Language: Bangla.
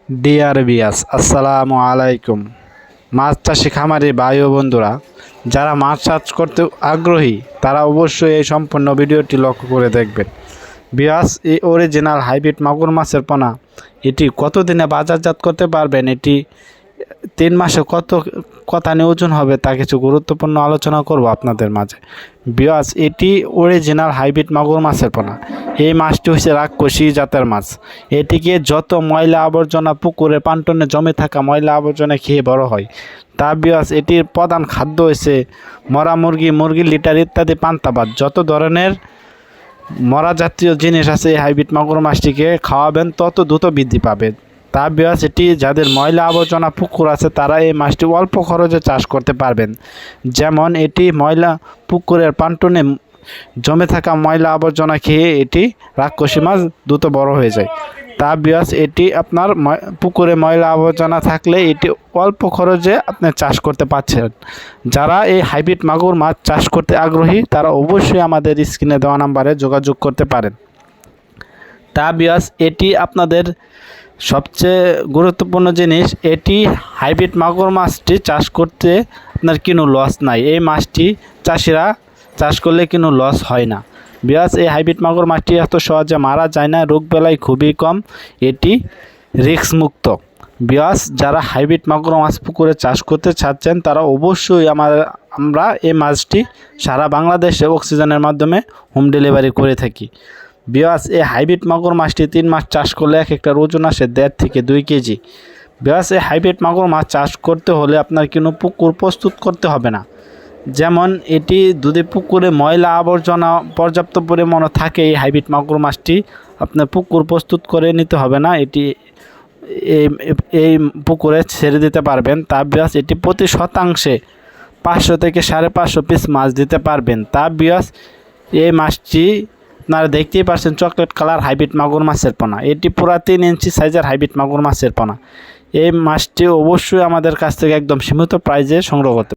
ডিয়ার বিয়াস, আসসালামু আলাইকুম। মাছ চাষি খামারি ভাই ও বন্ধুরা, যারা মাছ চাষ করতে আগ্রহী তারা অবশ্যই এই সম্পূর্ণ ভিডিওটি লক্ষ্য করে দেখবেন। বিয়াস, এই অরিজিনাল হাইব্রিড মাগুর মাছের পোনা এটি কতদিনে বাজারজাত করতে পারবেন, এটি 3 মাসে কত ওজন হবে তা কিছু গুরুত্বপূর্ণ আলোচনা করব আপনাদের মাঝে। বিয়াস, এটি অরিজিনাল হাইব্রিড মাগুর মাছের পোনা। এই মাছটি হচ্ছে রাক্ষসী জাতের মাছ। এটিকে যত ময়লা আবর্জনা পুকুরে পান্টনে জমে থাকা ময়লা আবর্জনা খেয়ে বড় হয়। তা বিয়াস, এটির প্রধান খাদ্য হচ্ছে মরা মুরগি, মুরগির লিটার ইত্যাদি পান্তা ভাত। যত ধরনের মরা জাতীয় জিনিস আছে এই হাইব্রিড মাগুর মাছটিকে খাওয়াবেন তত দ্রুত বৃদ্ধি পাবে। তা বিয়াস, এটি যাদের ময়লা আবর্জনা পুকুর আছে তারা এই মাছটি অল্প খরচে চাষ করতে পারবেন। যেমন এটি ময়লা পুকুরের পান্টনে জমে থাকা ময়লা আবর্জনা খেয়ে এটি রাক্ষসী মাছ দ্রুত বড় হয়ে যায়। তা বিয়াস, এটি আপনার পুকুরে ময়লা আবর্জনা থাকলে এটি অল্প খরচে আপনি চাষ করতে পারছেন। যারা এই হাইব্রিড মাগুর মাছ চাষ করতে আগ্রহী তারা অবশ্যই আমাদের স্ক্রিনে দেওয়া নাম্বারে যোগাযোগ করতে পারেন। তা বিয়াস, এটি আপনাদের সবচেয়ে গুরুত্বপূর্ণ জিনিস, এটি হাইব্রিড মাগুর মাছটি চাষ করতে আপনার কোনো লস নাই। এই মাছটি চাষিরা চাষ করলে কোনো লস হয় না। বিয়াস, এই হাইব্রিড মাগুর মাছটি এত সহজে মারা যায় না, রোগবালাই খুবই কম, এটি রিস্ক মুক্ত। বিয়াস, যারা হাইব্রিড মাগুর মাছ পুকুরে চাষ করতে চাচ্ছেন তারা অবশ্যই আমরা এই মাছটি সারা বাংলাদেশে অক্সিজেনের মাধ্যমে হোম ডেলিভারি করে থাকি। বিয়াস, এই হাইব্রিড মাগুর মাছটি 3 মাস চাষ করলে একটার ওজন আসে 1.5 থেকে 2 কেজি। বিয়াস, এই হাইব্রিড মাগুর মাছ চাষ করতে হলে আপনার কোনো পুকুর প্রস্তুত করতে হবে না। যেমন এটি যদি পুকুরে ময়লা আবর্জনা পর্যাপ্ত পরিমাণে থাকে, এই হাইব্রিড মাগুর মাছটি আপনার পুকুর প্রস্তুত করে নিতে হবে না, এটি এই পুকুরে ছেড়ে দিতে পারবেন। তা বিয়াস, এটি প্রতি শতাংশে 500 থেকে 550 পিস মাছ দিতে পারবেন। তা বিয়াস, এই মাছটি আপনারা দেখতেই পাচ্ছেন চকলেট কালার হাইব্রিড মাগুর মাছের পোনা। এটি পুরা 3 ইঞ্চি সাইজের হাইব্রিড মাগুর মাছের পোনা। এই মাছটি অবশ্যই আমাদের কাছ থেকে একদম সীমিত প্রাইজে সংগ্রহ করতে